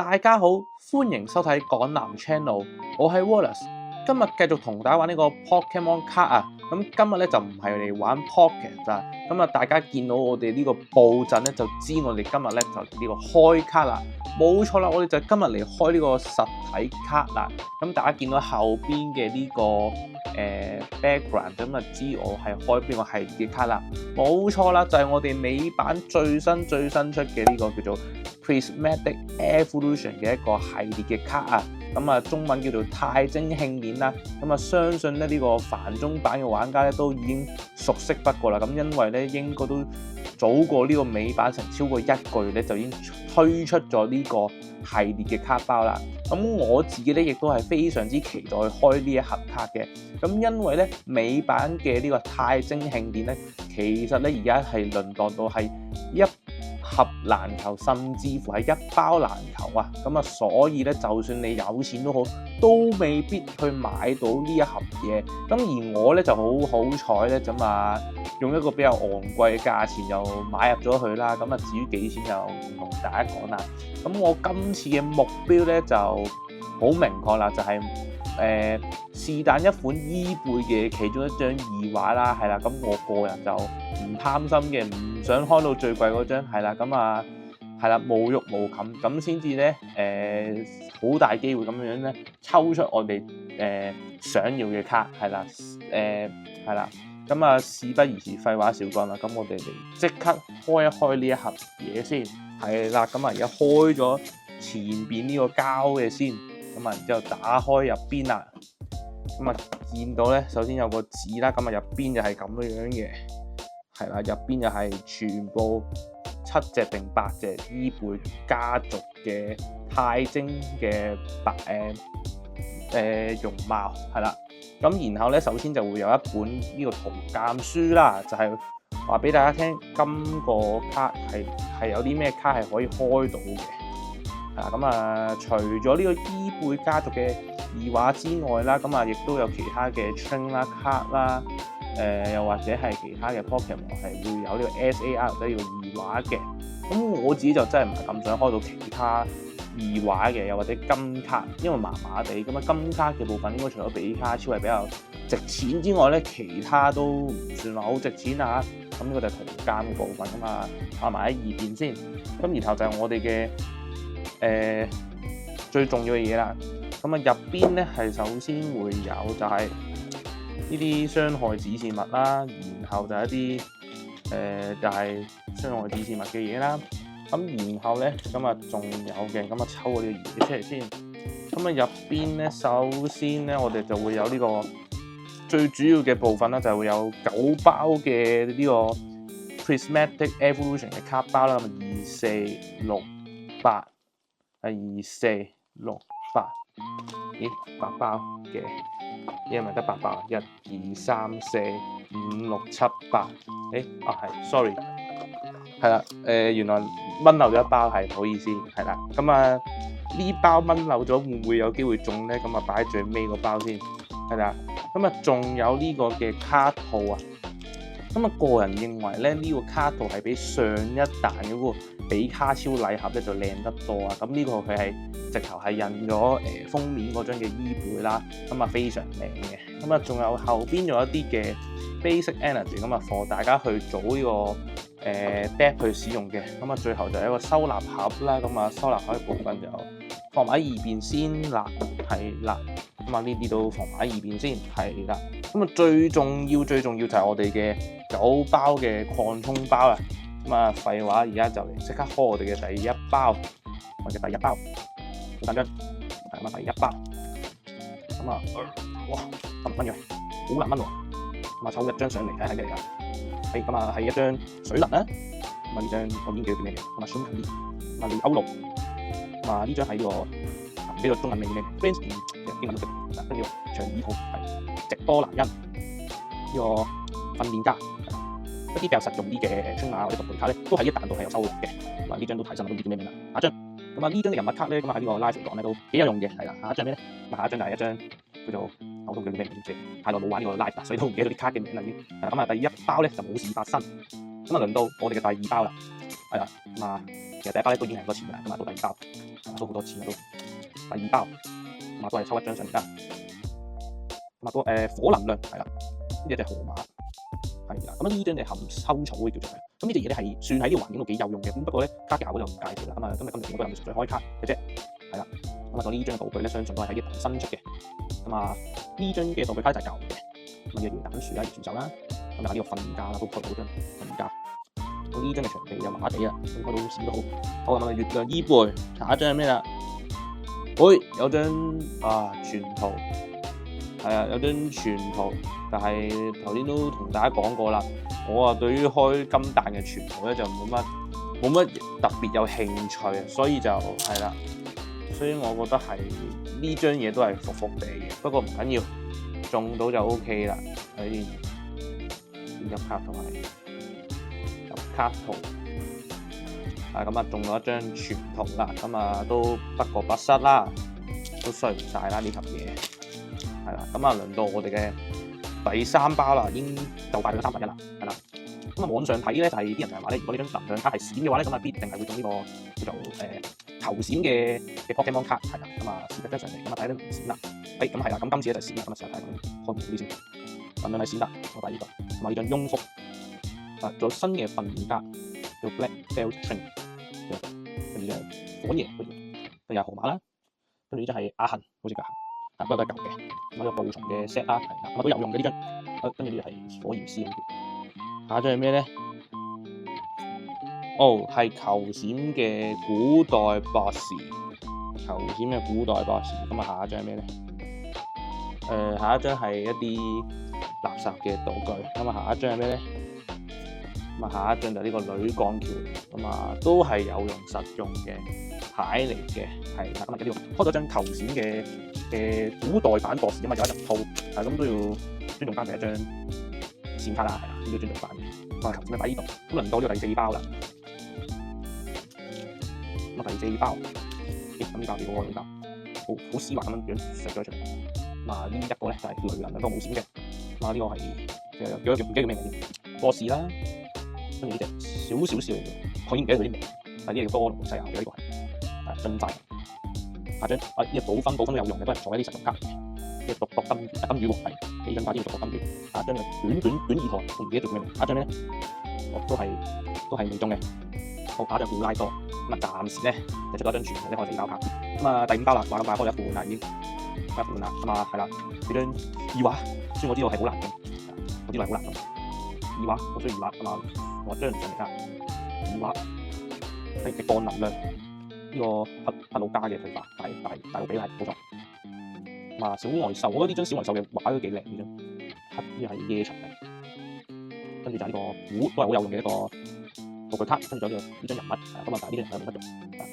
大家好，歡迎收睇港男 Channel， 我係 Wallace， 今日繼續同大家玩呢個 Pokemon 卡啊。咁今日咧就唔係嚟玩 Pocket 咋，咁啊大家見到我哋呢個布陣咧，就知我哋今日咧就呢個開卡啦。冇錯啦，我哋就今日嚟開呢個實體卡啦。咁大家見到後邊嘅呢個background， 咁啊知我係開邊個系列嘅卡啦。冇錯啦，就係我哋美版最新出嘅呢個叫做 Prismatic Evolution 嘅一個系列嘅卡啊。咁啊，中文叫做太晶慶典啦。咁啊，相信咧呢個繁中版嘅玩家咧都已經熟悉不過啦。咁因為咧應該都早過呢個美版成超過1個月咧就已經推出咗呢個系列嘅卡包啦。咁我自己咧亦都係非常之期待開呢一盒卡嘅。咁因為咧美版嘅呢個太晶慶典咧，其實咧而家係淪落到係一盒難求，甚至乎係一包難求啊！咁啊，所以咧，就算你有錢都好，都未必去買到呢一盒嘢。咁而我咧就好彩咧，咁啊用一個比較昂貴嘅價錢就買入咗佢啦。咁啊，至於幾錢就唔同大家講啦。咁我今次嘅目標咧就好明確啦，就係是但一款伊貝嘅其中一張二畫啦，係啦。咁我個人就唔貪心嘅，唔想開到最貴嗰張，係啦。咁啊，係啦，無欲無求，咁先至咧好大機會咁樣咧抽出我哋想要嘅卡，係啦，係啦。咁啊，事不宜遲，廢話少講啦。咁我哋嚟即刻開一開呢一盒嘢先，係啦。咁啊，而家開咗前邊呢個膠嘅先。咁啊，然之後打開入邊啦，咁啊見到咧，首先有個紙啦，咁啊入邊就係咁樣嘅，係啦，入邊就係全部7隻定8隻伊貝家族嘅太晶嘅容貌，係啦，咁然後咧，首先就會有一本呢個圖鑑書啦，就係話俾大家聽，今個卡係有啲咩卡係可以開到嘅。咁啊，除咗呢個伊貝家族嘅二畫之外啦，咁啊，亦都有其他嘅 train 啦、卡啦，又或者係其他嘅 Pokemon 係會有呢個 SAR 或者要二畫嘅。咁我自己就真係唔係咁想開到其他二畫嘅，又或者金卡，因為麻麻地咁啊。金卡嘅部分應該除咗比卡超係比較值錢之外咧，其他都唔算話好值錢啊。咁呢個就係圖鑑嘅部分咁啊，放埋喺二邊先。咁然後就係我哋嘅最重要嘅嘢啦，咁啊入邊咧係首先會有就係呢啲傷害指示物啦，然後就一啲就係傷害指示物嘅嘢啦，咁然後咧咁啊仲有嘅，咁啊抽嗰啲嘢出嚟先，咁啊入邊咧首先咧我哋就會有呢個最主要嘅部分啦，就會有9包嘅呢個 Prismatic Evolution 嘅卡包啦，咁2、4、6、8。2、4、6、8，咦，8包嘅，因為得8包，1、2、3、4、5、6、7、8，係 ，sorry， 係啦，原來掹漏咗一包，係唔好意思，係啦，咁啊呢包掹漏咗會唔會有機會中咧？咁啊擺喺最尾個包先，係啦，咁啊仲有呢個嘅卡套啊。咁啊，個人認為咧，呢個卡套係比上一彈嗰個比卡超禮盒咧就靚得多啊！咁呢個佢係直頭係印咗封面嗰張嘅伊貝啦，咁啊非常靚嘅。咁啊，仲有後邊有一啲嘅 basic energy， 咁啊，for 大家去組呢個deck 去使用嘅。咁啊，最後就係一個收納盒啦。咁啊，收納盒嘅部分就放埋喺二邊先啦，係啦。咁啊，呢啲都放埋喺二邊先，係啦。咁啊，最重要就係我哋嘅9包嘅擴充包啦。咁啊，廢話，而家就嚟即刻開我哋嘅第一包，我嘅第一包，好緊張，係嘛？第一包，咁啊，哇，咁難掹嘅，好難掹喎。咁啊，抽一張上嚟睇下咩嚟㗎？咁啊，係一張水能啦。咁啊，呢張我已經記到叫咩嘅？咁啊，水能啲，咁啊，利歐陸，咁啊，呢張係呢個呢個中文名嘅 Friends 英文都識，跟住長耳兔係直多蘭恩呢個訓練家，一啲比較實用啲嘅春馬或者獨門卡咧，都喺一彈度係有收嘅。咁啊，呢張都睇身都唔知叫咩名啦。下一張咁啊，呢張嘅人物卡咧，咁啊喺呢個 live 嚟講咧都幾有用嘅，係啦。下一張咩咧？咁啊，下一張就係一張叫做我都唔記得叫咩名嘅，太耐冇玩呢個 live 啦，所以都唔記得啲卡嘅名啦已經。咁啊，第一包咧就冇事發生。咁啊，輪到我哋嘅第二包啦。係啦，咁啊，其實第一包咧都已經係好多錢㗎啦，咁啊到第二包都好多錢都。第二包咁啊都係抽一張上嚟啦，咁啊都火能量係啦，呢隻就係河馬係啦，咁呢張就含秋草嘅叫做係，咁呢隻嘢咧係算喺呢個環境度幾有用嘅，咁不過咧卡價嗰就唔介紹啦，咁啊今日我都係純粹開卡嘅啫，係啦，咁啊到呢張嘅道具咧相信都係喺呢度新出嘅，咁啊呢張嘅道具卡就係舊嘅，咁啊呢個魚蛋樹啦、魚船手啦，咁啊呢個瞓架啦都開到張瞓架。到呢張嘅場地就麻麻地啦，咁開到閃都好。好咁啊，月亮衣背，下一張係咩啦？喂，有張全圖，係啊，有張全圖，但係頭先都同大家講過啦，我對於開金蛋嘅全圖咧就冇乜特別有興趣，所以就係啦，所以我覺得係呢張嘢都係服服地嘅，不過唔緊要，中到就 OK 啦。喺入卡同埋。卡圖咁啊中咗一張全圖啦，咁啊都不過不失啦，都衰唔晒啦呢盒嘢，係啦，咁啊輪到我哋嘅第三包啦，已經就快到3分1啦，係啦，咁啊網上睇咧就係啲人就係話咧，如果呢張能量卡係閃嘅話咧，咁啊必定係會中呢個叫做頭閃嘅 Pokemon 卡，係啦，咁啊試一張上嚟，咁啊睇得唔閃啦，咁係啦，咁今次咧就閃啦，咁啊試下睇開唔開啲先，能量係閃啦，我第二個，咁啊呢張翁福。做新嘅瞓架叫 Black Belt Train， 跟住就係火爺，跟住有河馬啦，跟住呢張係阿恒，好似叫恒，不過都係舊嘅。咁呢個暴蟲嘅 set 啦，係啦，咁都有用嘅呢張。跟住呢個係火焰師咁叫。下一張係咩咧？係球閃嘅古代博士，球閃嘅古代博士。咁啊，下一張係咩咧？下一張係一啲垃圾嘅道具。咁啊，下一張係咩咧？咁啊，下一張就係呢個女鋼橋，咁啊都係有用實用嘅牌嚟嘅，係啦。咁啊呢個開咗張頭閃嘅古代版博士，因為有一人套，咁都要尊重翻第一張閃卡啦，係啦，都要尊重翻嘅。咁啊頭閃咪擺呢度，咁輪到呢個第4包啦。咁啊第4包，咁呢包幾好啊？呢包好絲滑咁樣上咗出嚟。咁啊呢一個咧就係雷能量都冇閃嘅。咁啊呢個係唔記得叫咩名添？博士啦。跟住呢隻少少嚟嘅，我已經唔記得佢啲名，但係呢個多龍西亞嘅呢個係進化。下張呢個補分都有用嘅，都係做一啲實用卡嚟嘅。呢個獨金魚喎，係基準化啲嘅獨金魚。下張嘅短二台，我唔記得做咩名。下張咩咧？都係未中嘅。好，下張古拉多。咁啊暫時咧就出咗張全圖，開4包卡。咁啊第5包啦，話咁快開咗一半啦，已經一半啦。咁啊係啦，呢張二畫，雖然我知道係好難嘅，我知道係好難嘅。二畫，我需要二畫咁啊。我張上嚟啦，二畫係降能量，呢個克魯加嘅退化，大個比例冇錯。咁啊小外獸，我覺得呢張小外獸嘅畫都幾靚，呢張呢係夜巡嚟，跟住就係呢個都係好有用嘅一個道具卡，跟住仲有呢張人物，咁啊但係呢張人物冇乜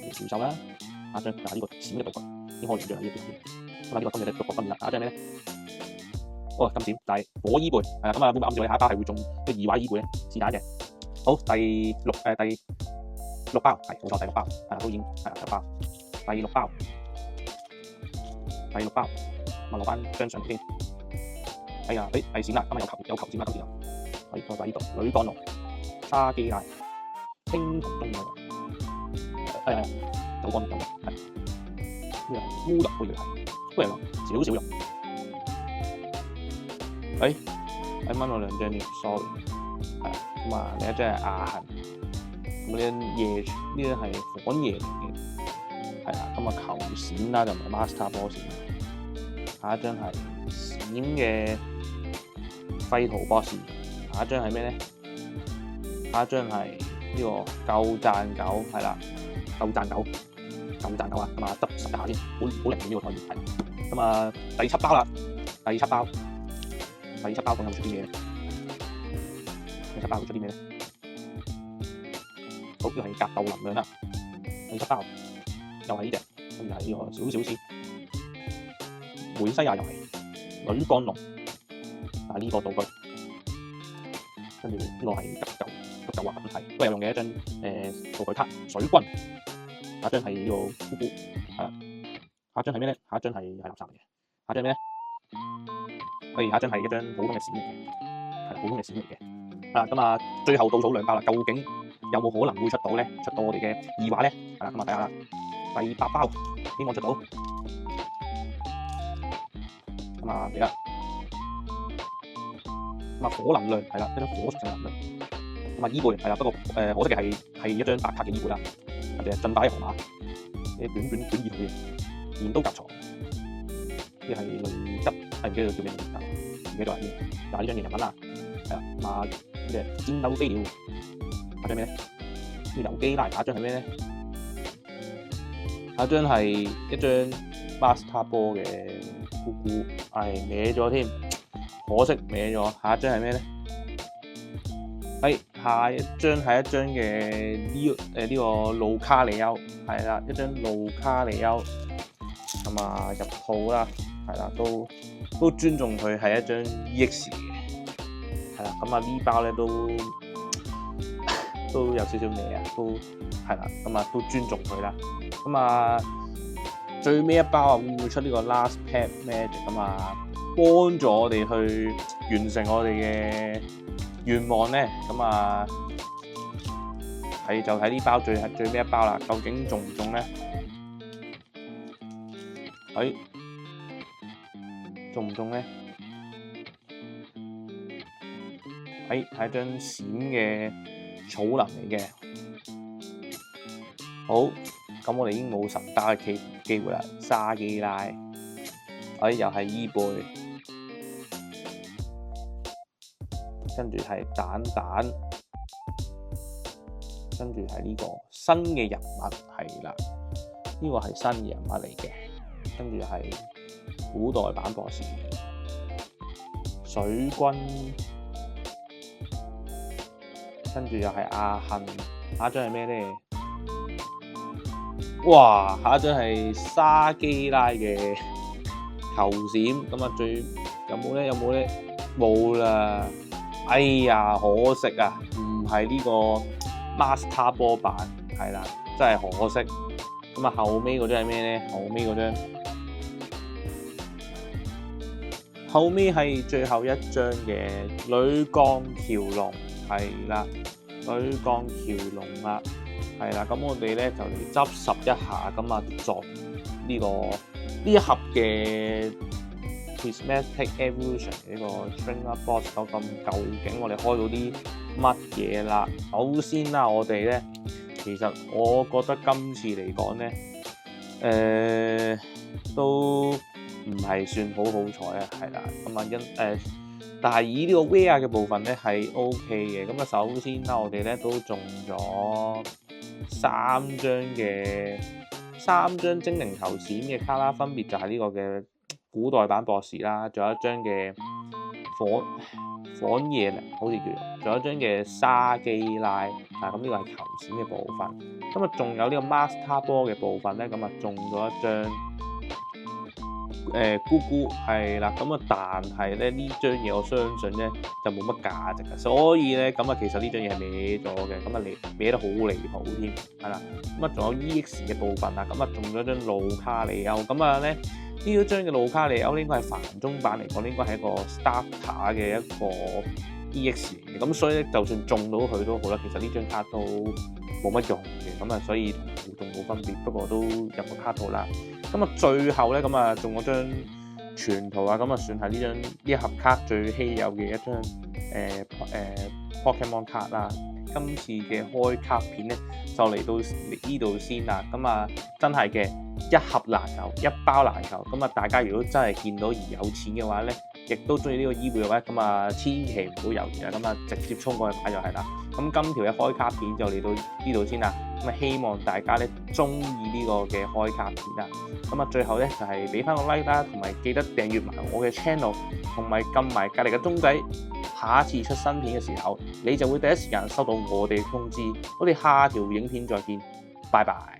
用，小獸啦，下張就係呢個閃嘅道具，已經開完張啦呢邊，咁啊呢個今日就6個分啦，下張咩咧？咁閃，但係火衣背係啦，咁啊會唔會揞住你下一包係會中即係二畫衣背咧？是但嘅。好，第六包係冇錯，第6包都已經係啦，10包。第6包，咁攞翻張上嚟先。係閃啦，今日有球閃啦，今次又可以放喺呢度。女鋼龍、沙基拉、青銅中嘅，九鋼龍係呢個係烏龍，好似係都係少用。啱啱我2張添 ，sorry。係啦，咁啊另一張係阿恒，咁呢張夜呢張係火夜嚟嘅，係啦，咁啊球閃啦就唔係 Master Boss， 下一張係閃嘅廢圖 Boss， 下一張係咩咧？下一張係呢個夠讚狗，係啦，夠讚狗啊，咁啊執拾一下先，好靈驗呢個台面，係，咁啊第7包啦，第7包咁有冇出啲嘢咧？第7包會出啲咩咧？好，呢個係格鬥能量啦。第7包又係呢隻，咁就係呢個少少先。梅西亞又係女鋼龍，呢個道具，跟住呢個係急救或品體，都係有用嘅一張道具卡。水軍，下一張係呢個咕咕，係啦。下一張係咩咧？下一張係垃圾嚟嘅。下一張咩咧？下一張係一張普通嘅閃嚟嘅，係普通嘅閃嚟嘅。咁啊，最後倒數2包啦，究竟有冇可能會出到咧？出到我哋嘅二話咧？係啦，咁啊睇下啦。第8包希望出到，咁啊嚟啦。咁啊火能量係啦，一張火屬性能量。咁啊伊貝係啦，不過可惜嘅係一張白卡嘅伊貝啦。跟住係進化河馬，嘅卷2號嘅鐮刀甲床，呢係雷吉，唔記得叫咩名啦，唔記得咗啦。就係呢張嘅人物啦，係啦。咁啊呢隻戰鬥飛鳥，下張咩咧？呢遊機拉，下張係咩咧？下張係一張 Master 波嘅咕咕，係歪咗添，可惜歪咗。下一張係咩咧？下一張係一張嘅呢個路卡利歐，係啦，一張路卡利歐，咁啊入套啦，係啦，都尊重佢係一張 EX 嘅，係啦，咁啊呢包咧都有少少味啊，都係啦，咁啊都尊重佢啦，咁啊最尾一包啊會唔會出呢個 Last Pet Magic 咁啊，幫助我哋去完成我哋嘅願望咧，咁啊就睇呢包最尾一包啦，究竟中唔中咧？中唔中咧？係一張閃嘅草能嚟嘅。好，咁我哋已經冇神包嘅機會啦。沙基拉，又係伊貝，跟住係蛋蛋，跟住係呢個新嘅人物係啦，呢個係新嘅人物嚟嘅，跟住係古代版博士，水軍，跟住又係阿幸，下一張係咩咧？哇！下一張係沙基拉嘅球閃，咁啊有冇咧？冇啦！哎呀，可惜啊，唔係呢個 Master 波版，係啦，真係可惜。咁啊後尾嗰張係咩咧？後尾係最後一張嘅女鋼橋龍，係啦，女鋼橋龍啦。係啦，咁我哋咧就嚟執拾一下，咁啊作呢一盒嘅 Prismatic Evolution 呢個 Stringer Box 究竟我哋開到啲乜嘢啦？首先啦，我哋咧其實我覺得今次嚟講咧，都唔係算好彩啊，係啦，咁啊但係以呢個 Rare 嘅部分咧係 OK 嘅。咁啊首先啦，我哋咧都中咗3張精靈頭閃嘅卡啦，分別就係呢個嘅古代版博士啦，仲有一張嘅火夜好似叫做，仲有一張嘅沙基拉，咁呢個係球閃嘅部分。咁啊仲有呢個 Master 波嘅部分咧，咁啊中咗一張咕咕係啦，咁啊但係咧呢張嘢我相信咧就冇乜價值嘅，所以咧咁啊其實呢張嘢係歪咗嘅，咁啊歪得好離譜添，係啦，咁啊仲有 EX 嘅部分啊，咁啊中咗張路卡利歐，咁啊咧呢一張嘅路卡利歐應該係繁中版嚟講，應該係一個 starter 嘅一個 EX 嚟嘅，咁所以咧就算中到佢都好啦，其實呢張卡都冇乜用嘅，咁啊所以同互動冇分別，不過都入個卡套啦。咁啊，最後咧，咁啊，中咗張全圖啊，咁啊，算係呢一盒卡最稀有嘅一張Pokemon 卡啦。今次嘅開卡片咧，就嚟到呢度先啦。咁啊，真係嘅一盒難求，一包難求。咁啊，大家如果真係見到而有錢嘅話咧，亦都中意呢個伊貝嘅話，咁啊，千祈唔好猶豫啊，咁啊，直接衝過去買就係啦。咁今條嘅開卡片就嚟到呢度先啦。咁啊，希望大家咧中意呢個嘅開卡片啦。咁啊，最後咧就係俾翻個 like 啦，同埋記得訂閱埋我嘅 channel， 同埋撳埋隔離嘅鐘仔。下一次出新片嘅時候，你就會第一時間收到我哋嘅通知。我哋下條影片再見，拜拜。